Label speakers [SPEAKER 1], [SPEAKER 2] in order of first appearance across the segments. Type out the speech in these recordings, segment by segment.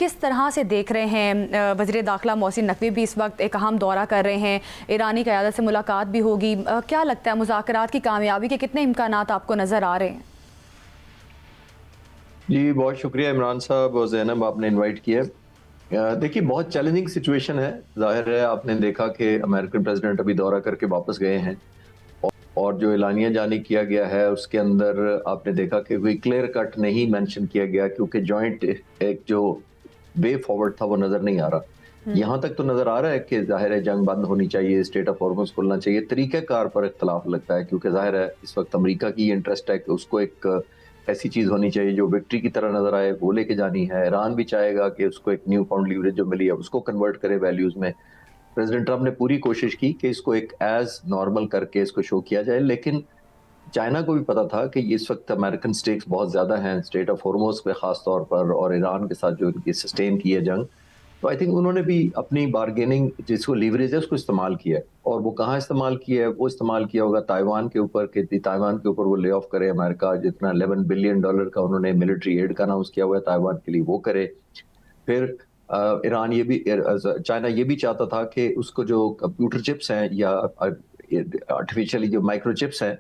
[SPEAKER 1] किस तरह से देख रहे हैं? वज़ीर दाखिला मोहसिन नकवी भी इस वक्त एक अहम दौरा कर रहे हैं, ईरानी क़यादत से मुलाकात भी होगी। क्या लगता है मुज़ाकरात की कामयाबी के कितने इम्कानात आपको नज़र आ रहे हैं?
[SPEAKER 2] जी, बहुत शुक्रिया इमरान साहब और ज़ैनब, आपने इनवाइट किया। देखिए, बहुत चैलेंजिंग सिचुएशन है। ज़ाहिर है आपने देखा कि अमेरिकन प्रेसिडेंट अभी दौरा करके वापस गए हैं और जो एलानिया जारी किया गया है उसके अंदर आपने देखा कि कोई क्लियर कट नहीं मेंशन किया गया, क्योंकि जॉइंट एक जो वे फॉरवर्ड था वो नज़र नहीं आ रहा। यहाँ तक तो नज़र आ रहा है कि ज़ाहिर है जंग बंद होनी चाहिए, स्टेट ऑफ हॉर्मुज़ खुलना चाहिए। तरीक़ाकार पर इख्तलाफ लगता है, क्योंकि ज़ाहिर है इस वक्त अमेरिका की इंटरेस्ट है कि उसको एक ऐसी चीज़ होनी चाहिए जो विक्ट्री की तरह नज़र आए, वो लेके जानी है। ईरान भी चाहेगा कि उसको एक न्यू फाउंड लीवरेज जो मिली है उसको कन्वर्ट करे वैल्यूज़ में। प्रेसिडेंट ट्रंप ने पूरी कोशिश की कि इसको एक एज नॉर्मल करके इसको शो किया जाए, लेकिन चाइना को भी पता था कि इस वक्त अमेरिकन स्टेक्स बहुत ज्यादा हैं स्टेट ऑफ हॉर्मुज़ पे खास तौर पर, और ईरान के साथ जो इनकी सस्टेन की है जंग। तो आई थिंक उन्होंने भी अपनी बार्गेनिंग जिसको लीवरेज है उसको इस्तेमाल किया है, और वो कहाँ इस्तेमाल किया है? वो इस्तेमाल किया होगा ताइवान के ऊपर, कि ताइवान के ऊपर वो ले ऑफ करे। अमेरिका जितना $11 बिलियन का उन्होंने मिलिट्री एड का अनाउंस किया हुआ है ताइवान के लिए, वो करे। फिर ईरान ये भी चाइना ये भी चाहता था कि उसको जो कंप्यूटर चिप्स हैं या आर्टिफिशियली जो माइक्रो चिप्स हैं,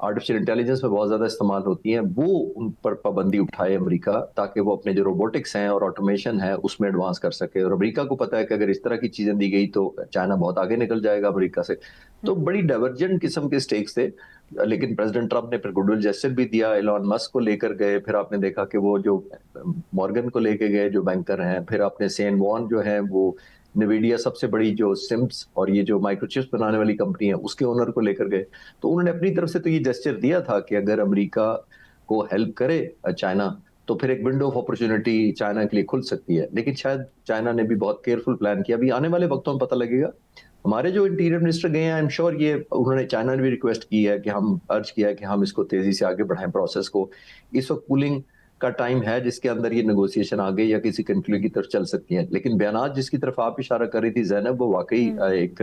[SPEAKER 2] आर्टिफिशियल इंटेलिजेंस में बहुत ज़्यादा इस्तेमाल होती हैं, वो उन पर पाबंदी उठाए अमेरिका, ताकि वो अपने जो रोबोटिक्स हैं और ऑटोमेशन है उसमें एडवांस कर सके। और अमेरिका को पता है कि अगर इस तरह की चीज़ें दी गई तो चाइना बहुत आगे निकल जाएगा अमेरिका से। तो बड़ी डाइवर्जेंट किस्म के स्टेक्स थे, लेकिन प्रेसिडेंट ट्रंप ने फिर गुडविल जेस्चर भी दिया, एलॉन मस्क को लेकर गए। फिर आपने देखा कि वो जो मॉर्गन को लेके गए जो बैंकर हैं, फिर आपने सेन वॉन जो है वो नवीडिया सबसे बड़ी जो सिम्स और ये जो माइक्रोचिप्स बनाने वाली कंपनी है उसके ओनर को लेकर गए। तो उन्होंने अपनी तरफ से तो ये जेस्चर दिया था कि अगर अमेरिका को हेल्प करे चाइना, तो फिर एक विंडो ऑफ अपॉर्चुनिटी चाइना के लिए खुल सकती है। लेकिन शायद चाइना ने भी बहुत केयरफुल प्लान किया। अभी आने वाले वक्तों में पता लगेगा। हमारे जो इंटीरियर मिनिस्टर गए हैं, आई एम श्योर ये उन्होंने चाइना ने भी रिक्वेस्ट की है कि हम अर्ज किया है कि हम इसको तेजी से आगे बढ़ाएं प्रोसेस को। इस वक्त कूलिंग का टाइम है जिसके अंदर ये नेगोशिएशन आगे या किसी कंक्लूजन की तरफ चल सकती है। लेकिन बयानात जिसकी तरफ आप इशारा कर रही थी ज़ैनब, वो वाकई एक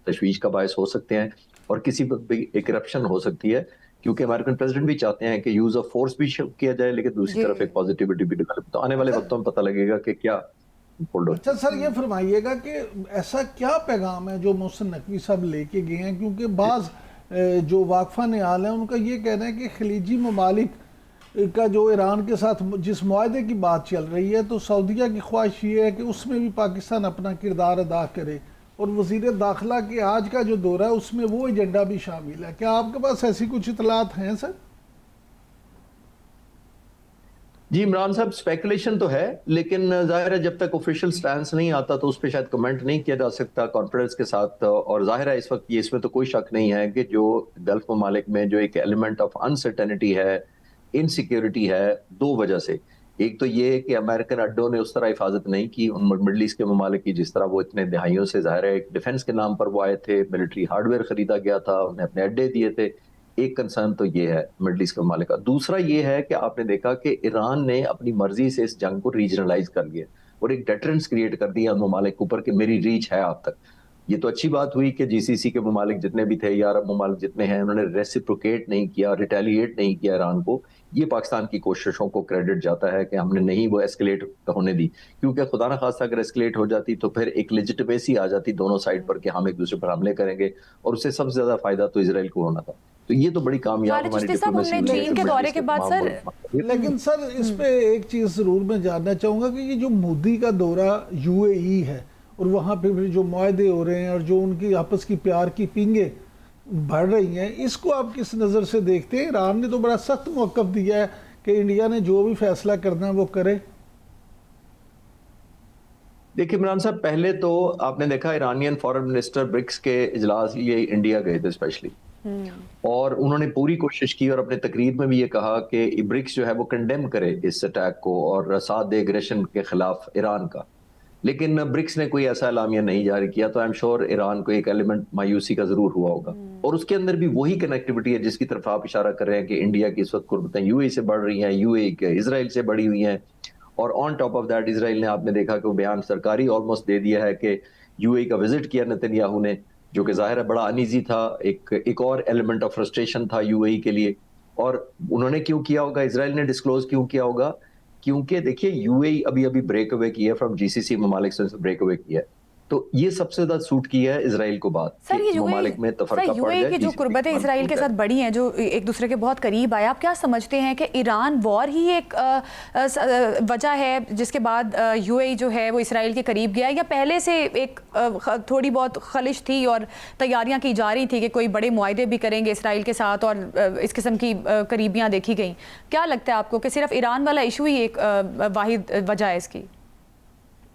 [SPEAKER 2] तशवीश का बायस हो सकते हैं, और किसी वक्त भी एक करप्शन हो सकती है, क्योंकि अमेरिकन प्रेसिडेंट भी चाहते हैं कि यूज ऑफ फोर्स भी किया जाए, लेकिन दूसरी तरफ एक पॉजिटिविटी भी डेवलप। तो आने वाले वक्तों में पता लगेगा कि क्या।
[SPEAKER 3] अच्छा सर, ये फरमाइएगा कि ऐसा क्या पैगाम है जो मोहसिन नकवी साहब लेके गए हैं, क्योंकि बाज जो वाकफा निहाल है उनका ये कहना है कि खलीजी ममालिक का जो ईरान के साथ जिस मुआहदे की बात चल रही है, तो सऊदीया की ख्वाहिश ये है कि उसमें भी पाकिस्तान अपना किरदार अदा करे, और वज़ीर दाखिला के आज का जो दौरा है उसमें वो एजेंडा भी शामिल है। क्या आपके पास ऐसी कुछ इतलात हैं सर?
[SPEAKER 2] जी इमरान साहब, स्पेकुलेशन तो है, लेकिन जाहिर है जब तक ऑफिशियल स्टैंस नहीं आता तो उस पर शायद कमेंट नहीं किया जा सकता कॉन्फिडेंस के साथ। और जाहिर है इस वक्त ये इसमें तो कोई शक नहीं है कि जो गल्फ ममालिक में जो एक एलिमेंट ऑफ अनसर्टेनिटी है, इनसिक्योरिटी है, दो वजह से। एक तो ये है कि अमेरिकन अड्डों ने उस तरह हिफाजत नहीं की उन मिडल ईस्ट के ममालिक की, जिस तरह वो इतने दहाइयों से जाहिर है एक डिफेंस के नाम पर वो आए थे, मिलिट्री हार्डवेयर खरीदा गया था, उन्हें अपने अड्डे दिए थे। एक कंसर्न तो ये है मिडल ईस्ट के ममालिक का। दूसरा ये है कि आपने देखा कि ईरान ने अपनी मर्जी से इस जंग को रीजनलाइज कर लिया और एक डेटरेंस क्रिएट कर दिया उन ममालिक के ऊपर कि मेरी रीच है आप तक। ये तो अच्छी बात हुई कि जीसीसी के ममालिक जितने भी थे या अरब ममालिक जितने हैं, उन्होंने रेसिप्रोकेट नहीं किया, रिटेलिएट नहीं किया ईरान को। ये पाकिस्तान की कोशिशों को क्रेडिट जाता है कि हमने नहीं वो एस्केलेट होने दी, क्योंकि खुदा ना खास्ता अगर एस्केलेट हो जाती तो फिर एक लेजिटिमेसी आ जाती दोनों साइड पर कि हम एक दूसरे पर हमले करेंगे, और उससे सबसे ज्यादा फायदा तो इसराइल को होना था। तो ये तो बड़ी कामयाब हमारी डिप्लोमेसी
[SPEAKER 1] चीन के दौरे के बाद सर।
[SPEAKER 3] लेकिन सर इस पे एक चीज जरूर मैं जानना चाहूंगा कि ये जो मोदी का दौरा यूएई है और वहाँ पे फिर जो मुआहदे हो रहे हैं और जो उनकी आपस की प्यार की पींगे बढ़ रही हैं, इसको आप किस नज़र से देखते हैं? ईरान ने तो बड़ा सख्त मौक़िफ़ दिया है कि इंडिया ने जो भी फैसला करना है वो करे।
[SPEAKER 2] देखिए इमरान साहब, पहले तो आपने देखा ईरानियन फॉरेन मिनिस्टर ब्रिक्स के इजलास लिए इंडिया गए थे स्पेशली, और उन्होंने पूरी कोशिश की और अपने तकरीर में भी ये कहा कि ब्रिक्स जो है वो कंडेम करे इस अटैक को और साथ दे एग्रेशन के खिलाफ ईरान का। लेकिन ब्रिक्स ने कोई ऐसा एलामिया नहीं जारी किया, तो आई एम श्योर ईरान को एक एलिमेंट मायूसी का जरूर हुआ होगा। और उसके अंदर भी वही कनेक्टिविटी है जिसकी तरफ आप इशारा कर रहे हैं कि इंडिया की इस वक्त कुर्बतें यूएई से बढ़ रही हैं, यूएई के इसराइल से बढ़ी हुई हैं, और on top of that Israel ने आपने देखा कि वो बयान सरकारी ऑलमोस्ट दे दिया है कि यूएई का विजिट किया नेतन्याहू ने, जो कि जाहिर है बड़ा अनईजी था, एक और एलिमेंट ऑफ फ्रस्ट्रेशन था यूएई के लिए। और उन्होंने क्यों किया होगा, इसराइल ने डिस्क्लोज क्यों किया होगा क्योंकि देखिए यूएई अभी अभी ब्रेक अवे किया फ्रॉम जीसीसी ममालिक से ब्रेक अवे किया है, तो ये सबसे ज्यादा सूट किया है इसराइल को बात
[SPEAKER 1] सर ये
[SPEAKER 2] ममालिक में तफरका पड़
[SPEAKER 1] यूएई
[SPEAKER 2] जाए,
[SPEAKER 1] की जो
[SPEAKER 2] GCC
[SPEAKER 1] कुर्बतें इसराइल के साथ बढ़ी हैं, जो एक दूसरे के बहुत करीब आए, आप क्या समझते हैं कि ईरान वॉर ही एक वजह है जिसके बाद यूएई जो है वो इसराइल के करीब गया, या पहले से एक थोड़ी बहुत खलिश थी और तैयारियां की जा रही थी कि कोई बड़े मुआहदे भी करेंगे इसराइल के साथ और इस किस्म की करीबियां देखी गई? क्या लगता है आपको कि सिर्फ ईरान वाला इशू ही एक वाहिद वजह है इसकी?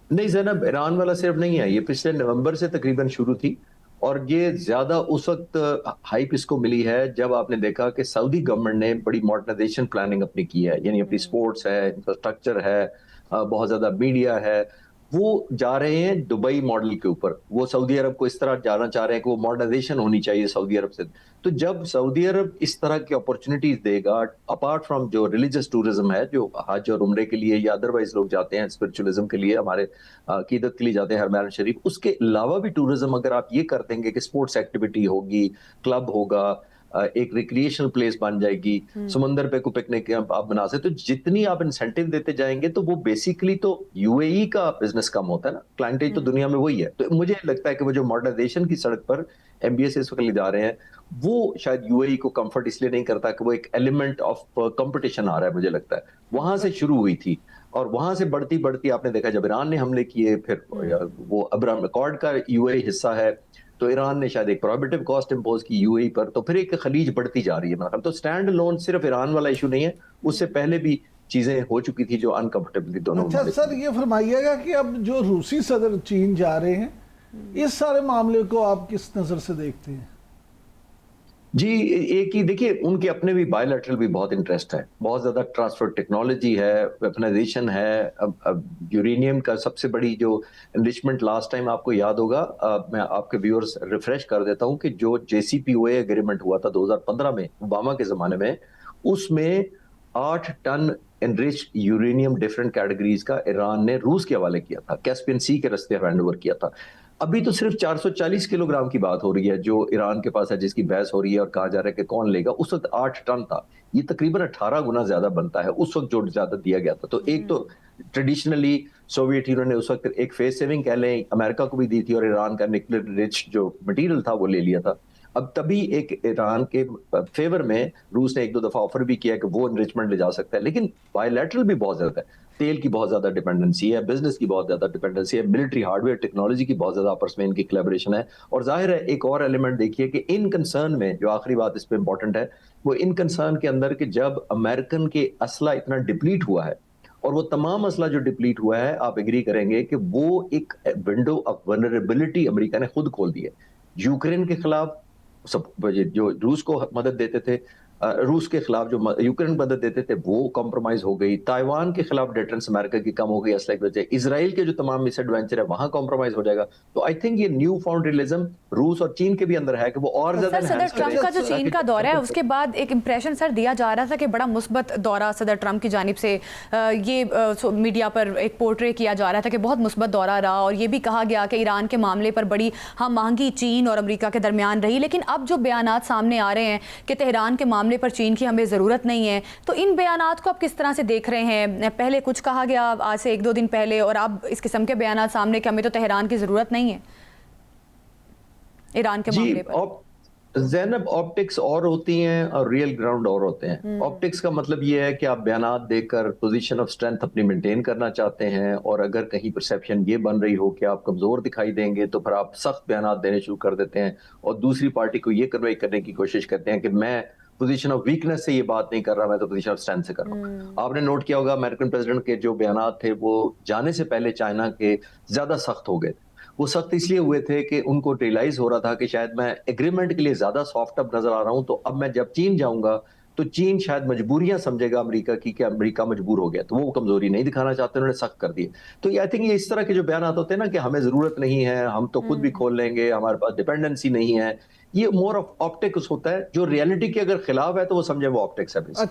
[SPEAKER 2] नहीं ज़ैनब, ईरान वाला सिर्फ नहीं है, ये पिछले नवंबर से तकरीबन शुरू थी और ये ज्यादा उस वक्त हाइप इसको मिली है जब आपने देखा कि सऊदी गवर्नमेंट ने बड़ी मॉडर्नाइजेशन प्लानिंग अपनी की है, यानी अपनी स्पोर्ट्स है, इंफ्रास्ट्रक्चर है, बहुत ज्यादा मीडिया है, वो जा रहे हैं दुबई मॉडल के ऊपर। वो सऊदी अरब को इस तरह जाना चाह रहे हैं कि वो मॉडर्नाइजेशन होनी चाहिए सऊदी अरब से। तो जब सऊदी अरब इस तरह की अपॉर्चुनिटीज देगा, अपार्ट फ्रॉम जो रिलीजियस टूरिज्म है, जो हज और उम्रे के लिए या अदरवाइज लोग जाते हैं स्पिरिचुअलिज्म के लिए, हमारे अकीदत के लिए जाते हैं हरमैन शरीफ, उसके अलावा भी टूरिज्म अगर आप ये कर देंगे कि स्पोर्ट्स एक्टिविटी होगी, क्लब होगा, एक रिक्रिएशनल प्लेस बन जाएगी, समंदर पे को पिकनिक आप बना सकते, तो जितनी आप इंसेंटिव देते जाएंगे तो वो बेसिकली तो यूएई का बिजनेस कम होता है ना, क्लाइंटेज तो दुनिया में वही है। तो मुझे लगता है कि वो जो मॉडर्नाइजेशन की सड़क पर एमबीएस इस वक्त ले जा रहे हैं, वो शायद यूएई को कंफर्ट इसलिए नहीं करता कि वो एक एलिमेंट ऑफ कंपटीशन आ रहा है, मुझे लगता है वहां से शुरू हुई थी और वहां से बढ़ती बढ़ती आपने देखा जब ईरान ने हमले किए, फिर वो अब्राहम अकॉर्ड का यूएई हिस्सा है, तो ईरान ने शायद एक प्रोहिबिटिव कॉस्ट इंपोज की यूएई पर, तो फिर एक खलीज बढ़ती जा रही है। मतलब तो स्टैंड अलोन सिर्फ ईरान वाला इशू नहीं है, उससे पहले भी चीजें हो चुकी थी जो अनकंफर्टेबल थी दोनों।
[SPEAKER 3] अच्छा सर, ये फरमाइएगा कि अब जो रूसी सदर चीन जा रहे हैं, इस सारे मामले को आप किस नजर से देखते हैं?
[SPEAKER 2] जी, एक ही देखिए, उनके अपने भी बायलैटरल भी बहुत इंटरेस्ट है, बहुत ज्यादा ट्रांसफर टेक्नोलॉजी है, वेपनाइजेशन है। अब यूरेनियम का सबसे बड़ी जो एनरिचमेंट लास्ट टाइम आपको याद होगा, मैं आपके व्यूअर्स रिफ्रेश कर देता हूं कि जो JCPOA एग्रीमेंट हुआ था 2015 में ओबामा के जमाने में, उसमें 8 ton enrich uranium different categories का ईरान ने रूस के हवाले किया था, कैस्पियन सी के रास्ते हैंड ओवर किया था। अभी तो सिर्फ 440 किलोग्राम की बात हो रही है जो ईरान के पास है, जिसकी बहस हो रही है और कहा जा रहा है कि कौन लेगा। उस वक्त 8 टन था, ये तकरीबन 18 गुना ज्यादा बनता है उस वक्त जो ज्यादा दिया गया था। तो एक तो ट्रेडिशनली सोवियत यूनियन ने उस वक्त एक फेस सेविंग कह लें अमेरिका को भी दी थी और ईरान का न्यूक्लियर रिच जो मटेरियल था वो ले लिया था। अब तभी एक ईरान के फेवर में रूस ने एक दो दफा ऑफर भी किया कि वो एनरिचमेंट ले जा सकता है, लेकिन बायलैटरल भी बहुत ज्यादा है, तेल की बहुत ज्यादा डिपेंडेंसी है, बिजनेस की बहुत ज्यादा डिपेंडेंसी है, मिलिट्री हार्डवेयर टेक्नोलॉजी की बहुत ज्यादा आपस में इनकी कोलैबोरेशन है। और जाहिर है एक और एलिमेंट देखिए कि इन कंसर्न में जो आखिरी बात इस पे इंपॉर्टेंट है, वो इन कंसर्न के अंदर कि जब अमेरिकन के असला इतना डिप्लीट हुआ है, और वो तमाम असला जो डिप्लीट हुआ है, आप एग्री करेंगे कि वो एक विंडो ऑफ वल्नरेबिलिटी अमेरिका ने खुद खोल दी है। यूक्रेन के खिलाफ सब जो रूस को मदद देते थे, रूस के खिलाफ जो यूक्रेन मदद देते थे वो कॉम्प्रोमाइज हो गई, ताइवान के खिलाफ डेटरेंस अमेरिका की कम हो गई असला की वजह, इसराइल के जो तमाम मिसएडवेंचर है वहां कॉम्प्रोमाइज हो जाएगा। तो आई थिंक ये न्यू फाउंड रियलिज्म रूस और चीन के भी अंदर है कि वो और ज्यादा
[SPEAKER 1] सदर ट्रंप का जो चीन का दौरा है उसके बाद एक इंप्रेशन सर दिया जा रहा था कि बड़ा मुस्बत दौरा सदर ट्रंप की जानिब से ये मीडिया पर एक पोर्ट्रे किया जा रहा था कि बहुत मुस्बत दौरा रहा, और ये भी कहा गया कि ईरान के मामले पर बड़ी हम महंगी चीन और अमेरिका के दरमियान रही। लेकिन अब जो बयानात सामने आ रहे हैं कि तेहरान के मामले पर चीन की हमें ज़रूरत नहीं है, तो इन बयानात को आप किस तरह से देख रहे हैं? पहले कुछ कहा गया आज से 1-2 दिन पहले, और अब इस किस्म के बयानात सामने कि हमें तो तेहरान की ज़रूरत नहीं है ईरान के मामले पर।
[SPEAKER 2] ज़ैनब, ऑप्टिक्स और होती हैं और रियल ग्राउंड और होते हैं। ऑप्टिक्स का मतलब ये है कि आप बयानात देकर पोजीशन ऑफ स्ट्रेंथ अपनी मेंटेन करना चाहते हैं, और अगर कहीं परसेप्शन ये बन रही हो कि आप कमजोर दिखाई देंगे तो फिर आप सख्त बयानात देने शुरू कर देते हैं और दूसरी पार्टी को ये कन्वे करने की कोशिश करते हैं कि मैं पोजीशन ऑफ वीकनेस से ये बात नहीं कर रहा, मैं तो पोजीशन ऑफ स्ट्रेंथ से कर रहा हूँ। आपने नोट किया होगा अमेरिकन प्रेसिडेंट के जो बयानात थे वो जाने से पहले चाइना के ज्यादा सख्त हो गए थे। वो सख्त इसलिए हुए थे कि उनको रियलाइज हो रहा था कि शायद मैं एग्रीमेंट के लिए ज्यादा सॉफ्ट अप नजर आ रहा हूं, तो अब मैं जब चीन जाऊंगा तो चीन शायद मजबूरियां समझेगा अमेरिका की कि अमेरिका मजबूर हो गया, तो वो कमजोरी नहीं दिखाना चाहते, उन्होंने सख्त कर दिए। तो आई थिंक ये इस तरह के जो बयान होते हैं ना कि हमें जरूरत नहीं है, हम तो खुद भी खोल लेंगे, हमारे पास डिपेंडेंसी नहीं है, ये मोर ऑफ ऑप्टिक्स होता है। जो रियलिटी के अगर खिलाफ है तो वो समझे वो ऑप्टिक्स है।